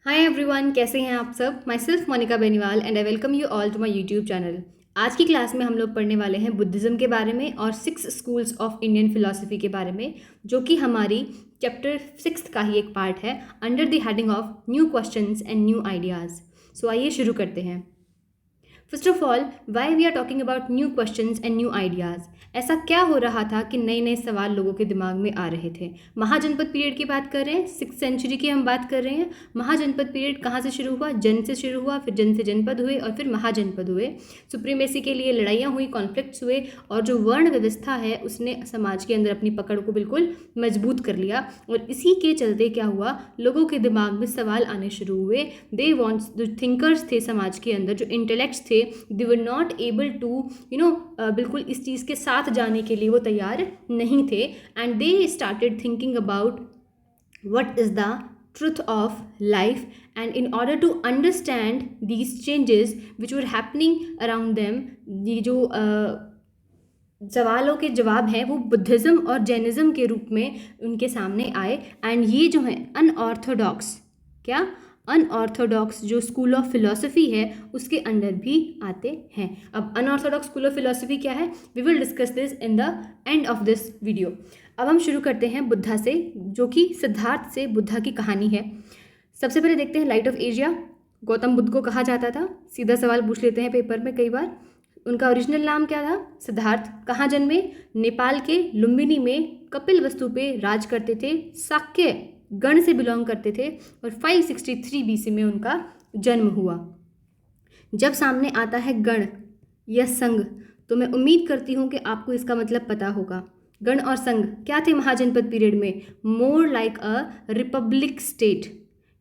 Hi everyone, कैसे हैं आप सब। Myself Monika Beniwal and I welcome you all to my YouTube channel. आज की क्लास में हम लोग पढ़ने वाले हैं बुद्धिज़्म के बारे में और 6 स्कूल्स ऑफ इंडियन फिलॉसफी के बारे में, जो कि हमारी चैप्टर 6 का ही एक पार्ट है under the heading of new questions and new ideas. So आइए शुरू करते हैं। First of all, why we are talking about new questions and new ideas. ऐसा क्या हो रहा था कि नए नए सवाल लोगों के दिमाग में आ रहे थे। महाजनपद पीरियड की बात कर रहे हैं, 6th सेंचुरी की हम बात कर रहे हैं। महाजनपद पीरियड कहाँ से शुरू हुआ? जन से शुरू हुआ, फिर जन से जनपद हुए और फिर महाजनपद हुए। सुप्रीमेसी के लिए लड़ाइयाँ हुई, कॉन्फ्लिक्ट्स हुए और जो वर्ण व्यवस्था है उसने समाज के अंदर अपनी पकड़ को बिल्कुल मजबूत कर लिया। और इसी के चलते क्या हुआ, लोगों के दिमाग में सवाल आने शुरू हुए। दे वॉन्ट्स, जो थिंकर्स थे समाज के अंदर, जो इंटेलेक्ट्स थे, दे वर नॉट एबल टू बिल्कुल इस चीज़ के साथ जाने के लिए वो तैयार नहीं थे। And they started thinking about what is the truth of life, and in order to understand these changes which were happening around them, ये जो सवालों के जवाब हैं वो बुद्धिज़्म और जैनिज़्म के रूप में उनके सामने आए। एंड ये जो है अनऑर्थोडॉक्स, क्या अनऑर्थोडॉक्स जो स्कूल ऑफ फिलॉसफी है उसके अंदर भी आते हैं। अब अनऑर्थोडॉक्स स्कूल ऑफ फिलॉसफी क्या है, we will discuss this in the end of this video. अब हम शुरू करते हैं बुद्धा से, जो कि सिद्धार्थ से बुद्धा की कहानी है। सबसे पहले देखते हैं light of Asia. Gautam Buddha को कहा जाता था, सीधा सवाल पूछ लेते हैं पेपर में कई बार। उनका ओरिजिनल नाम क्या था? सिद्धार्थ। कहाँ जन्मे? नेपाल के लुम्बिनी में कपिल वस्तु पे राज करते थे, शाक्य गण से बिलोंग करते थे और 563 BC में उनका जन्म हुआ। जब सामने आता है गण या संघ, तो मैं उम्मीद करती हूँ कि आपको इसका मतलब पता होगा। गण और संघ क्या थे महाजनपद पीरियड में? More like a republic state.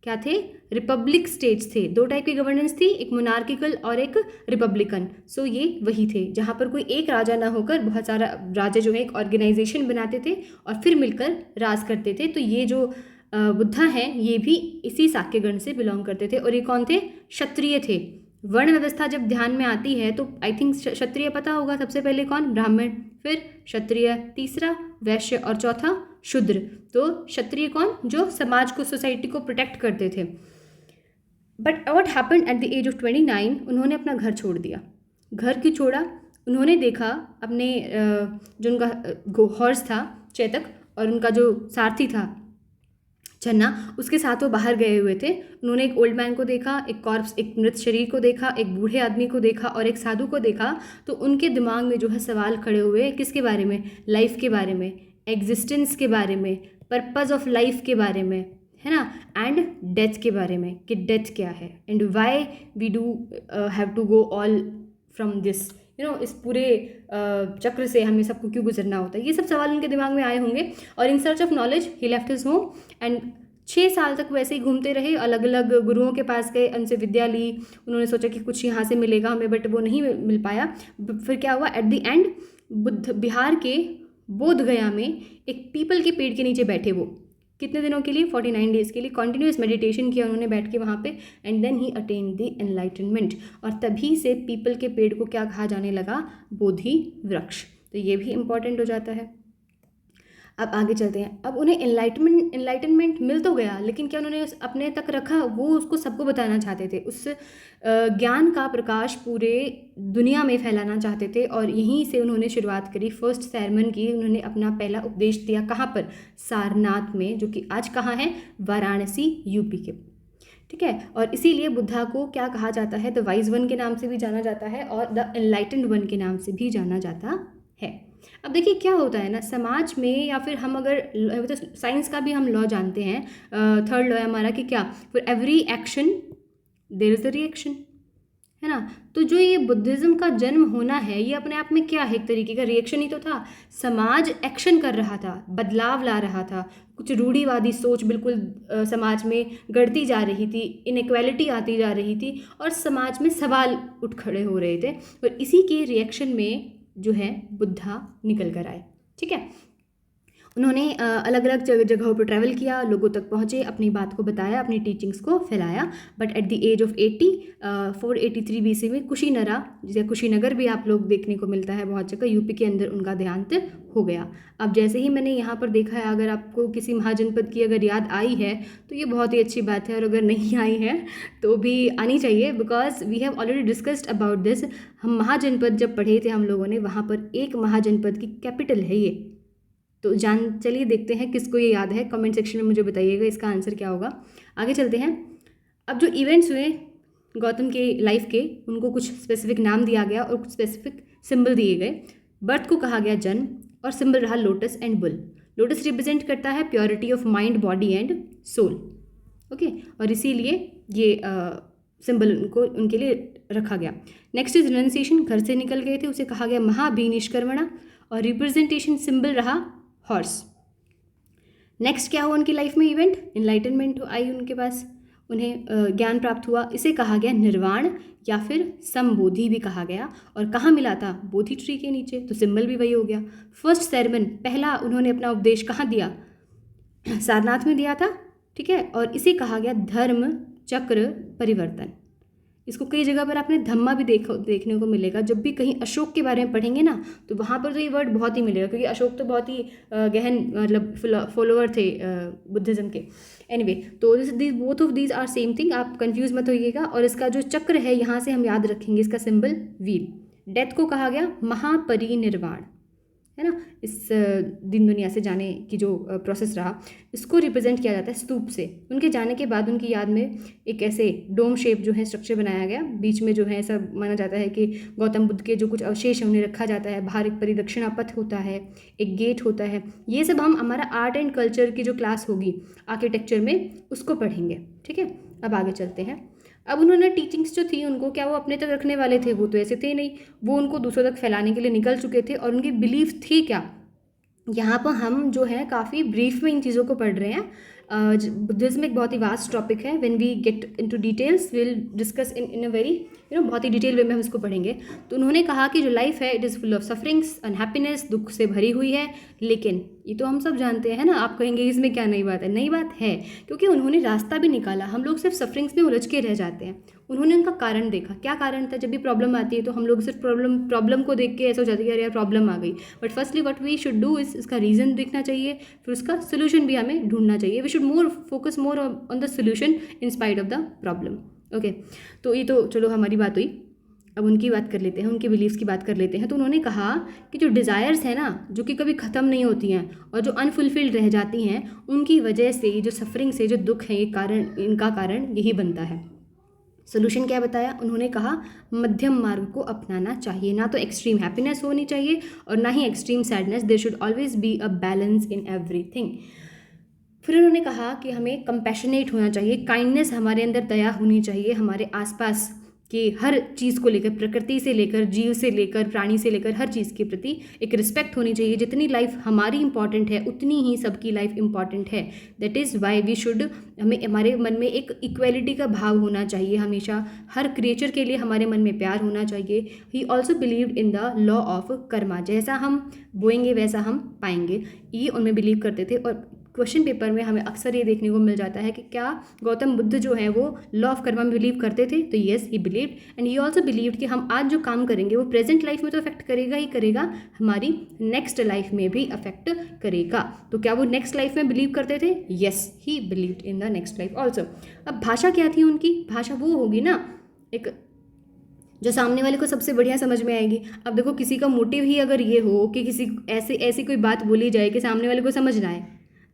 क्या थे? रिपब्लिक स्टेट्स थे। 2 टाइप की गवर्नेंस थी, एक मोनार्किकल और एक रिपब्लिकन। सो ये वही थे जहाँ पर कोई एक राजा ना होकर बहुत सारा राजा जो है एक ऑर्गेनाइजेशन बनाते थे और फिर मिलकर राज करते थे। तो ये जो बुद्धा हैं ये भी इसी शाक्य गण से बिलोंग करते थे। और ये कौन थे? क्षत्रिय थे। वर्ण व्यवस्था जब ध्यान में आती है तो आई थिंक क्षत्रिय पता होगा सबसे पहले कौन? ब्राह्मण, फिर क्षत्रिय, तीसरा वैश्य और चौथा शूद्र। तो क्षत्रिय कौन? जो समाज को, सोसाइटी को प्रोटेक्ट करते थे। But what happened at the age of 29, उन्होंने अपना घर छोड़ दिया। घर क्यों छोड़ा? उन्होंने देखा अपने जो उनका हॉर्स था चेतक और उनका जो सारथी था चन्ना, उसके साथ वो बाहर गए हुए थे। उन्होंने एक ओल्ड मैन को देखा, एक कॉर्प्स, एक मृत शरीर को देखा, एक बूढ़े आदमी को देखा और एक साधु को देखा। तो उनके दिमाग में जो है सवाल खड़े हुए, किसके बारे में? लाइफ के बारे में, एग्जिस्टेंस के बारे में, पर्पज़ ऑफ लाइफ के बारे में, है ना, एंड डेथ के बारे में कि डेथ क्या है and why we do have to go all from this, इस पूरे चक्र से हमें सबको क्यों गुजरना होता है। ये सब सवाल उनके दिमाग में आए होंगे। और in search of knowledge he left his home and 6 साल तक वैसे ही घूमते रहे, अलग अलग गुरुओं के पास गए, उनसे विद्या ली। उन्होंने सोचा कि कुछ यहाँ से मिलेगा हमें, बट वो नहीं मिल पाया। फिर क्या हुआ? At the end Buddha Bihar के बोध गया में एक पीपल के पेड़ के नीचे बैठे। वो कितने दिनों के लिए? 49 डेज़ के लिए कॉन्टिन्यूस मेडिटेशन किया उन्होंने बैठ के वहाँ पे। And then he attain the enlightenment. और तभी से पीपल के पेड़ को क्या कहा जाने लगा? बोधि वृक्ष। तो ये भी इम्पॉर्टेंट हो जाता है। अब आगे चलते हैं। अब उन्हें एनलाइटनमेंट मिल तो गया, लेकिन क्या उन्होंने अपने तक रखा? वो उसको सबको बताना चाहते थे। उस ज्ञान का प्रकाश पूरे दुनिया में फैलाना चाहते थे और यहीं से उन्होंने शुरुआत करी। फर्स्ट सरमन की उन्होंने अपना पहला उपदेश दिया। कहाँ पर? सारनाथ में, जो कि आज कहाँ है? वाराणसी, यूपी के। ठीक है। और इसीलिए बुद्धा को क्या कहा जाता है? द वाइज वन के नाम से भी जाना जाता है और द एनलाइटेंड वन के नाम से भी जाना जाता है। अब देखिए क्या होता है ना समाज में, या फिर हम अगर तो साइंस का भी हम लॉ जानते हैं, 3rd लॉ है हमारा कि क्या? For every action there is the reaction, है ना। तो जो ये बुद्धिज़्म का जन्म होना है ये अपने आप में क्या है? एक तरीके का रिएक्शन ही तो था। समाज एक्शन कर रहा था, बदलाव ला रहा था, कुछ रूढ़िवादी सोच बिल्कुल समाज में गढ़ती जा रही थी, इनइक्वालिटी आती जा रही थी और समाज में सवाल उठ खड़े हो रहे थे। और इसी के रिएक्शन में जो है बुद्धा निकल कर आए। ठीक है। उन्होंने अलग अलग जगहों पर ट्रैवल किया, लोगों तक पहुँचे, अपनी बात को बताया, अपनी टीचिंग्स को फैलाया। But at the age of 483 BC में कुशीनगर भी आप लोग देखने को मिलता है बहुत जगह, यूपी के अंदर उनका देहांत हो गया। अब जैसे ही मैंने यहाँ पर देखा है, अगर आपको किसी महाजनपद की अगर याद आई है तो ये बहुत ही अच्छी बात है, और अगर नहीं आई है तो भी आनी चाहिए, because we have already discussed about this. हम महाजनपद जब पढ़े थे हम लोगों ने, वहाँ पर एक महाजनपद की कैपिटल है ये। तो चलिए देखते हैं किसको ये याद है, कमेंट सेक्शन में मुझे बताइएगा इसका आंसर क्या होगा। आगे चलते हैं। अब जो इवेंट्स हुए गौतम के लाइफ के, उनको कुछ स्पेसिफिक नाम दिया गया और कुछ स्पेसिफिक सिंबल दिए गए। बर्थ को कहा गया जन्म, और सिंबल रहा lotus and bull. Lotus represent करता है purity of mind, body and soul. Okay, और इसीलिए ये सिंबल उनके लिए रखा गया। नेक्स्ट इज रिनंसिएशन, घर से निकल गए थे, उसे कहा गया महाभिनिष्क्रमणा, और रिप्रेजेंटेशन सिंबल रहा हॉर्स। नेक्स्ट क्या हुआ उनकी लाइफ में इवेंट, इनलाइटनमेंट आई उनके पास, उन्हें ज्ञान प्राप्त हुआ। इसे कहा गया निर्वाण या फिर संबोधि भी कहा गया। और कहाँ मिला था, बोधि ट्री के नीचे, तो सिंबल भी वही हो गया। फर्स्ट सेरेमन, पहला उन्होंने अपना उपदेश कहाँ दिया, सारनाथ में दिया था, ठीक है। और इसे कहा गया धर्म चक्र परिवर्तन। इसको कई जगह पर आपने धम्मा भी देखने को मिलेगा। जब भी कहीं अशोक के बारे में पढ़ेंगे ना, तो वहाँ पर तो ये वर्ड बहुत ही मिलेगा, क्योंकि अशोक तो बहुत ही गहन मतलब फॉलोअर थे बुद्धिज़्म के। एनीवे, तो both of these are same thing, आप कंफ्यूज मत होइएगा। और इसका जो चक्र है यहाँ से हम याद रखेंगे, इसका सिंबल व्हील। डेथ को कहा गया महापरिनिर्वाण, है ना। इस दिन दुनिया से जाने की जो प्रोसेस रहा, इसको रिप्रेजेंट किया जाता है स्तूप से। उनके जाने के बाद उनकी याद में एक ऐसे डोम शेप जो है स्ट्रक्चर बनाया गया, बीच में जो है ऐसा माना जाता है कि गौतम बुद्ध के जो कुछ अवशेष है उन्हें रखा जाता है। बाहर एक परिदक्षिणा पथ होता है, एक गेट होता है। ये सब हम हमारा आर्ट एंड कल्चर की जो क्लास होगी आर्किटेक्चर में, उसको पढ़ेंगे, ठीक है। अब आगे चलते हैं। अब उन्होंने टीचिंग्स जो थी उनको क्या वो अपने तक रखने वाले थे, वो तो ऐसे थे नहीं, वो उनको दूसरों तक फैलाने के लिए निकल चुके थे। और उनकी बिलीफ थी क्या, यहाँ पर हम जो है काफ़ी ब्रीफ में इन चीज़ों को पढ़ रहे हैं। बुद्धिज्म एक बहुत ही वास्ट टॉपिक है, when we get into details will discuss in a very बहुत ही डिटेल वे में हम इसको पढ़ेंगे। तो उन्होंने कहा कि जो लाइफ है it is full of sufferings, unhappiness, दुख से भरी हुई है। लेकिन ये तो हम सब जानते हैं ना, आप कहेंगे इसमें क्या नई बात है, नई बात है, क्योंकि उन्होंने रास्ता भी निकाला। हम लोग सिर्फ सफरिंग्स में उलझ के रह जाते हैं। उन्होंने उनका कारण देखा, क्या कारण था। जब भी प्रॉब्लम आती है तो हम लोग सिर्फ प्रॉब्लम को देख के ऐसा हो जाता है कि अरे यार प्रॉब्लम आ गई। But firstly what we should do is इसका रीज़न देखना चाहिए, फिर उसका सोल्यूशन भी हमें ढूंढना चाहिए। We should focus more on the solution in spite of the problem. Okay, तो ये तो चलो हमारी बात हुई। अब उनकी बात कर लेते हैं, उनके बिलीव्स की बात कर लेते हैं। तो उन्होंने कहा कि जो डिज़ायर्स हैं ना, जो कि कभी ख़त्म नहीं होती हैं और जो अनफुलफिल्ड रह जाती हैं, उनकी वजह से जो सफरिंग से जो दुख है, इनका कारण यही बनता है। सोल्यूशन क्या बताया उन्होंने, कहा मध्यम मार्ग को अपनाना चाहिए। ना तो एक्सट्रीम हैप्पीनेस होनी चाहिए और ना ही extreme sadness, there should always be a balance in everything. फिर उन्होंने कहा कि हमें कंपैशनेट होना चाहिए, काइंडनेस हमारे अंदर, दया होनी चाहिए हमारे आसपास के हर चीज़ को लेकर, प्रकृति से लेकर, जीव से लेकर, प्राणी से लेकर, हर चीज़ के प्रति एक रिस्पेक्ट होनी चाहिए। जितनी लाइफ हमारी इंपॉर्टेंट है उतनी ही सबकी लाइफ इंपॉर्टेंट है। That is why we should, हमें हमारे मन में एक इक्वेलिटी का भाव होना चाहिए हमेशा। हर क्रिएचर के लिए हमारे मन में प्यार होना चाहिए। He also believed in the law of Karma, जैसा हम बोएंगे वैसा हम पाएंगे, ये उनमें बिलीव करते थे। और क्वेश्चन पेपर में हमें अक्सर ये देखने को मिल जाता है कि क्या गौतम बुद्ध जो है वो लॉ ऑफ कर्मा में बिलीव करते थे, तो yes he believed. And he also believed कि हम आज जो काम करेंगे वो प्रेजेंट लाइफ में तो अफेक्ट करेगा ही करेगा, हमारी नेक्स्ट लाइफ में भी अफेक्ट करेगा। तो क्या वो नेक्स्ट लाइफ में बिलीव करते थे, yes he believed in the next life also. अब भाषा क्या थी उनकी, भाषा वो होगी ना एक जो सामने वाले को सबसे बढ़िया समझ में आएगी। अब देखो किसी का मोटिव ही अगर ये हो कि किसी ऐसी कोई बात बोली जाए कि सामने वाले को समझ ना आए,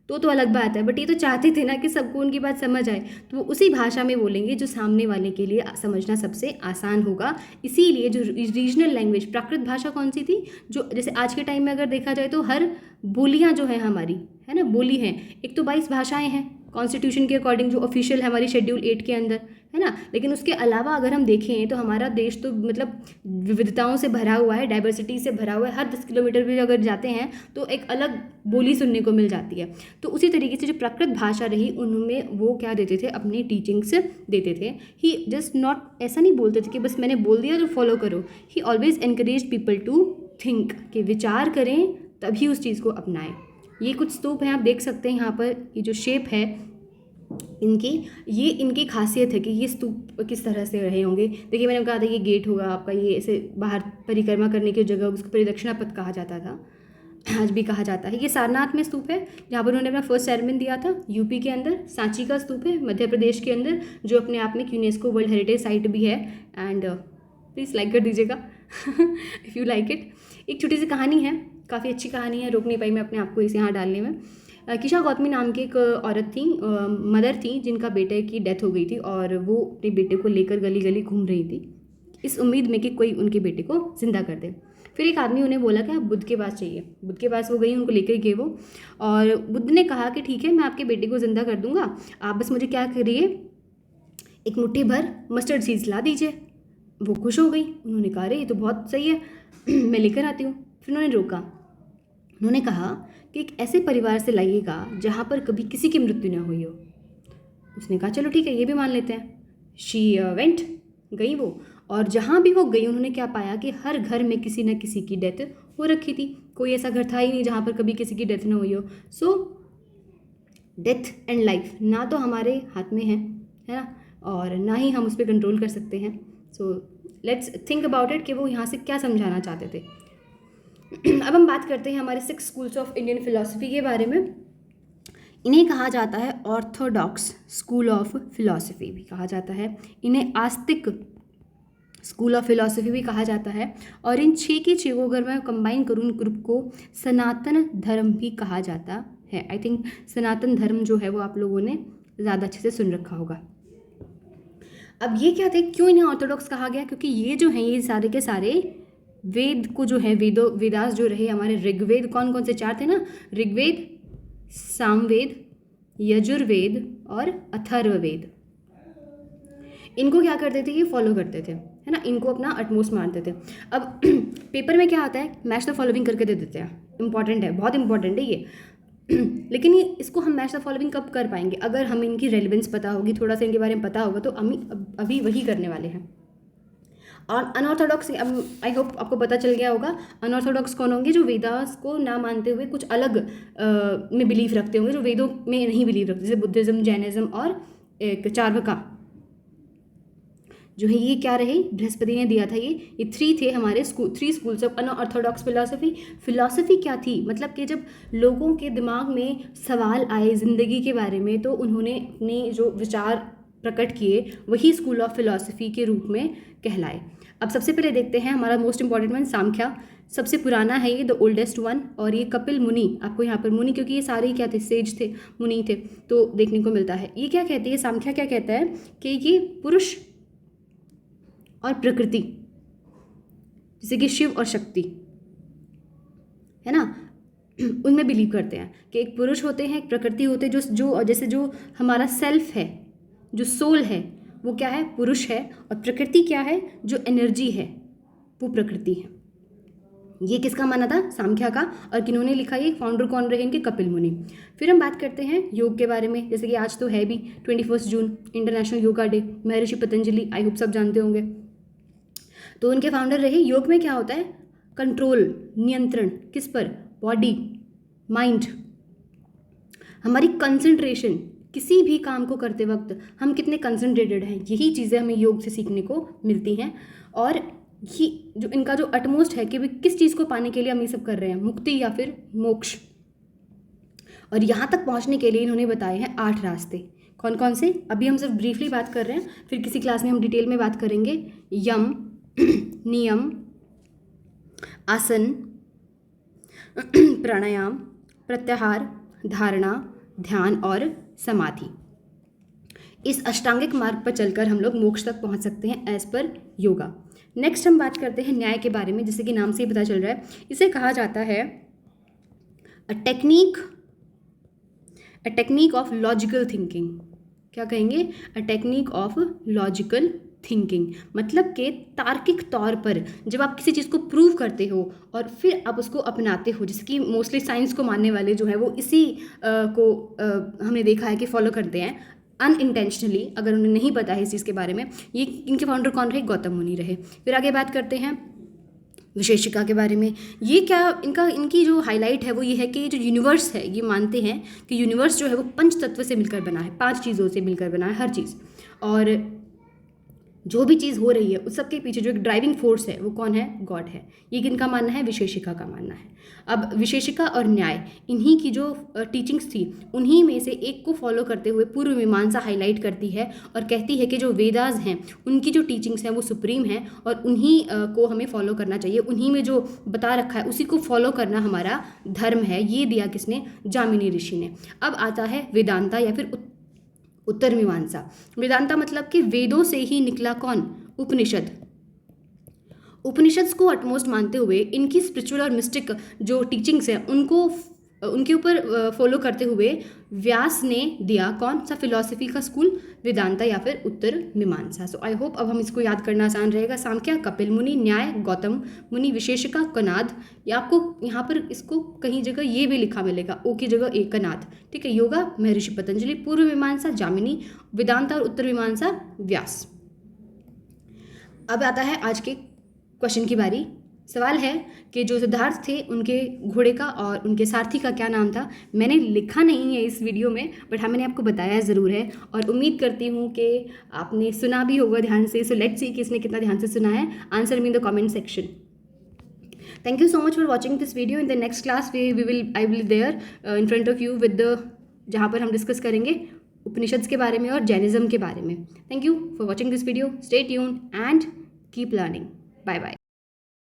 तो अलग बात है। बट ये तो चाहते थे ना कि सबको उनकी बात समझ आए, तो वो उसी भाषा में बोलेंगे जो सामने वाले के लिए समझना सबसे आसान होगा। इसीलिए जो रीजनल लैंग्वेज, प्राकृत भाषा कौन सी थी, जो जैसे आज के टाइम में अगर देखा जाए तो हर बोलियाँ जो है हमारी, है ना, बोली हैं। एक तो 22 भाषाएं हैं कॉन्स्टिट्यूशन के अकॉर्डिंग जो ऑफिशियल है हमारी शेड्यूल 8 के अंदर, है ना। लेकिन उसके अलावा अगर हम देखें तो हमारा देश तो मतलब विविधताओं से भरा हुआ है, डाइवर्सिटी से भरा हुआ है। हर 10 किलोमीटर भी अगर जाते हैं तो एक अलग बोली सुनने को मिल जाती है। तो उसी तरीके से जो प्राकृत भाषा रही उनमें वो क्या देते थे, अपनी टीचिंग्स देते थे। ही जस्ट नॉट ऐसा नहीं बोलते थे कि बस मैंने बोल दिया तो फॉलो करो। He always encourage people to think, कि विचार करें तभी उस चीज़ को अपनाएं। ये कुछ स्तूप हैं, आप देख सकते हैं यहाँ पर, ये जो शेप है इनकी, ये इनकी खासियत है कि ये स्तूप किस तरह से रहे होंगे। देखिए मैंने कहा था ये गेट होगा आपका, ये ऐसे बाहर परिक्रमा करने की जगह, उसको परिदक्षिणा पथ कहा जाता था, आज भी कहा जाता है। ये सारनाथ में स्तूप है जहाँ पर उन्होंने अपना फर्स्ट सेरेमनी दिया था, यूपी के अंदर। सांची का स्तूप है मध्य प्रदेश के अंदर, जो अपने आप में यूनेस्को वर्ल्ड हेरिटेज साइट भी है। एंड प्लीज़ लाइक कर दीजिएगा इफ़ यू लाइक इट। एक छोटी सी कहानी है, काफ़ी अच्छी कहानी है, रोक नहीं पाई मैं अपने आप को इसे यहाँ डालने में। किशा गौतमी नाम की एक औरत थी, मदर थी, जिनका बेटे की डेथ हो गई थी और वो अपने बेटे को लेकर गली गली घूम रही थी इस उम्मीद में कि कोई उनके बेटे को ज़िंदा कर दे। फिर एक आदमी उन्हें बोला कि आप बुद्ध के पास चाहिए। बुद्ध के पास वो गई, उनको लेकर गए वो, और बुद्ध ने कहा कि ठीक है मैं आपके बेटे को ज़िंदा कर दूंगा, आप बस मुझे क्या करिए, एक मुट्ठी भर मस्टर्ड सीड्स ला दीजिए। वो खुश हो गई, उन्होंने कहा अरे ये तो बहुत सही है मैं लेकर आती हूँ। फिर उन्होंने रोका, उन्होंने कहा कि एक ऐसे परिवार से लाइएगा जहाँ पर कभी किसी की मृत्यु न हुई हो। उसने कहा चलो ठीक है, ये भी मान लेते हैं। शी वेंट, गई वो, और जहाँ भी वो गई उन्होंने क्या पाया कि हर घर में किसी न किसी की डेथ हो रखी थी। कोई ऐसा घर था ही नहीं जहाँ पर कभी किसी की डेथ न हुई हो। सो डेथ एंड लाइफ ना तो हमारे हाथ में है ना, और ना ही हम उस पर कंट्रोल कर सकते हैं। So let's think about it कि वो यहाँ से क्या समझाना चाहते थे। अब हम बात करते हैं हमारे 6 स्कूल्स ऑफ इंडियन फिलॉसफी के बारे में। इन्हें कहा जाता है ऑर्थोडॉक्स स्कूल ऑफ फिलॉसफी भी कहा जाता है, इन्हें आस्तिक स्कूल ऑफ फिलॉसफी भी कहा जाता है, और इन 6 के 6 को अगर मैं कंबाइन करूँ ग्रुप को, सनातन धर्म भी कहा जाता है। आई थिंक सनातन धर्म जो है वो आप लोगों ने ज़्यादा अच्छे से सुन रखा होगा। अब ये क्या थे, क्यों इन्हें ऑर्थोडॉक्स कहा गया, क्योंकि ये जो हैं ये सारे के सारे वेद को जो है, वेदास जो रहे हमारे, ऋग्वेद कौन कौन से 4 थे ना, ऋग्वेद, सामवेद, यजुर्वेद और अथर्ववेद, इनको क्या करते थे, ये फॉलो करते थे, है ना, इनको अपना अटमोस्ट मानते थे। अब पेपर में क्या आता है, मैच द फॉलोइंग करके दे देते हैं, इंपॉर्टेंट है, बहुत इंपॉर्टेंट है ये लेकिन ये इसको हम मैच द फॉलोइंग कब कर पाएंगे, अगर हमें इनकी रेलिवेंस पता होगी, थोड़ा सा इनके बारे में पता होगा, तो हम अभी वही करने वाले हैं। और अनऑर्थोडॉक्स, अब आई होप आपको पता चल गया होगा अनऑर्थोडॉक्स कौन होंगे, जो वेदास को ना मानते हुए कुछ अलग में बिलीव रखते होंगे, जो वेदों में नहीं बिलीव रखते, जैसे बुद्धिज़्म, जैनिज़्म और एक चार्वका जो है। ये क्या रहे, बृहस्पति ने दिया था ये 3 थे हमारे 3 schools of unorthodox philosophy. Philosophy क्या थी, मतलब कि जब लोगों के दिमाग में सवाल आए ज़िंदगी के बारे में, तो उन्होंने अपने जो विचार प्रकट किए वही स्कूल ऑफ फिलॉसफी के रूप में कहलाए। अब सबसे पहले देखते हैं हमारा मोस्ट इंपॉर्टेंट वन, सांख्या। सबसे पुराना है ये, द ओल्डेस्ट वन, और ये कपिल मुनि, आपको यहाँ पर मुनि, क्योंकि ये सारे क्या थे, सेज थे, मुनि थे, तो देखने को मिलता है। ये क्या कहती है, सांख्या क्या कहता है कि ये पुरुष और प्रकृति, जैसे कि शिव और शक्ति है ना, उनमें बिलीव करते हैं कि एक पुरुष होते हैं, एक प्रकृति होते हैं, जो जैसे जो हमारा सेल्फ है, जो सोल है वो क्या है, पुरुष है, और प्रकृति क्या है, जो एनर्जी है वो प्रकृति है। ये किसका माना था, सांख्या का, और किन्होंने लिखा, ये फाउंडर कौन रहे इनके, कपिल मुनि। फिर हम बात करते हैं योग के बारे में, जैसे कि आज तो है भी 21 जून international yoga day, Maharshi Patanjali, I hope सब जानते होंगे, तो उनके फाउंडर रहे। योग में क्या होता है, कंट्रोल, नियंत्रण, किस पर, बॉडी, माइंड, हमारी कंसंट्रेशन, किसी भी काम को करते वक्त हम कितने कंसंट्रेटेड हैं, यही चीज़ें हमें योग से सीखने को मिलती हैं। और ये जो इनका जो अटमोस्ट है कि भी किस चीज़ को पाने के लिए हम ये सब कर रहे हैं, मुक्ति या फिर मोक्ष, और यहाँ तक पहुँचने के लिए इन्होंने बताए हैं 8 रास्ते। कौन कौन से, अभी हम सिर्फ ब्रीफली बात कर रहे हैं, फिर किसी क्लास में हम डिटेल में बात करेंगे। यम, नियम, आसन, प्राणायाम, प्रत्याहार, धारणा, ध्यान और समाधि। इस अष्टांगिक मार्ग पर चलकर हम लोग मोक्ष तक पहुंच सकते हैं एज पर योगा। नेक्स्ट हम बात करते हैं न्याय के बारे में, जैसे कि नाम से ही पता चल रहा है, इसे कहा जाता है a technique of logical thinking. क्या कहेंगे, a technique of logical thinking, मतलब कि तार्किक तौर पर जब आप किसी चीज़ को प्रूव करते हो और फिर आप उसको अपनाते हो, जैसे कि मोस्टली साइंस को मानने वाले जो है वो इसी को हमने देखा है कि फॉलो करते हैं अनइंटेंशनली, अगर उन्हें नहीं पता है इस चीज़ के बारे में। ये इनके फाउंडर कौन रहे, गौतम मुनि रहे। फिर आगे बात करते हैं विशेषिका के बारे में। ये क्या इनकी जो हाईलाइट है वो ये है कि ये जो यूनिवर्स है, ये मानते हैं कि यूनिवर्स जो है वो पंच तत्व से मिलकर बना है, 5 चीज़ों से मिलकर बना है हर चीज़, और जो भी चीज़ हो रही है उस सब के पीछे जो एक ड्राइविंग फोर्स है वो कौन है? गॉड है। ये किनका मानना है? विशेषिका का मानना है। अब विशेषिका और न्याय, इन्हीं की जो टीचिंग्स थी उन्हीं में से एक को फॉलो करते हुए पूर्व मीमांसा हाईलाइट करती है और कहती है कि जो वेदास हैं उनकी जो टीचिंग्स हैं वो सुप्रीम है और उन्हीं को हमें फॉलो करना चाहिए, उन्हीं में जो बता रखा है उसी को फॉलो करना हमारा धर्म है। ये दिया किसने? जामिनी ऋषि ने। अब आता है वेदांता या फिर उत्तर मीमांसा। वेदांता मतलब कि वेदों से ही निकला कौन? उपनिषद। उपनिषद्स को अटमोस्ट मानते हुए इनकी स्पिरिचुअल और मिस्टिक जो टीचिंग्स हैं उनके ऊपर फॉलो करते हुए व्यास ने दिया कौन सा फिलॉसफी का स्कूल? वेदांता या फिर उत्तर मीमांसा। सो आई होप अब हम इसको याद करना आसान रहेगा। सांख्य कपिल मुनि, न्याय गौतम मुनि, विशेषिका कनाद। या आपको यहाँ पर इसको कहीं जगह ये भी लिखा मिलेगा, ओ की जगह ए कनाद, ठीक है। योगा महर्षि पतंजलि, पूर्व मीमांसा जामिनी, वेदांता और उत्तर मीमांसा व्यास। अब आता है आज के क्वेश्चन की बारी। सवाल है कि जो सिद्धार्थ थे उनके घोड़े का और उनके सारथी का क्या नाम था? मैंने लिखा नहीं है इस वीडियो में, बट हाँ मैंने आपको बताया ज़रूर है और उम्मीद करती हूँ कि आपने सुना भी होगा ध्यान से। सो लेट्स सी कि इसने कितना ध्यान से सुना है। Answer me in the comment section. Thank you so much for watching this video. In the next class I will there in front of you with जहाँ पर हम डिस्कस करेंगे उपनिषद्स के बारे में और जैनिज्म के बारे में। Thank you for watching this video. Stay tuned and keep learning. Bye bye.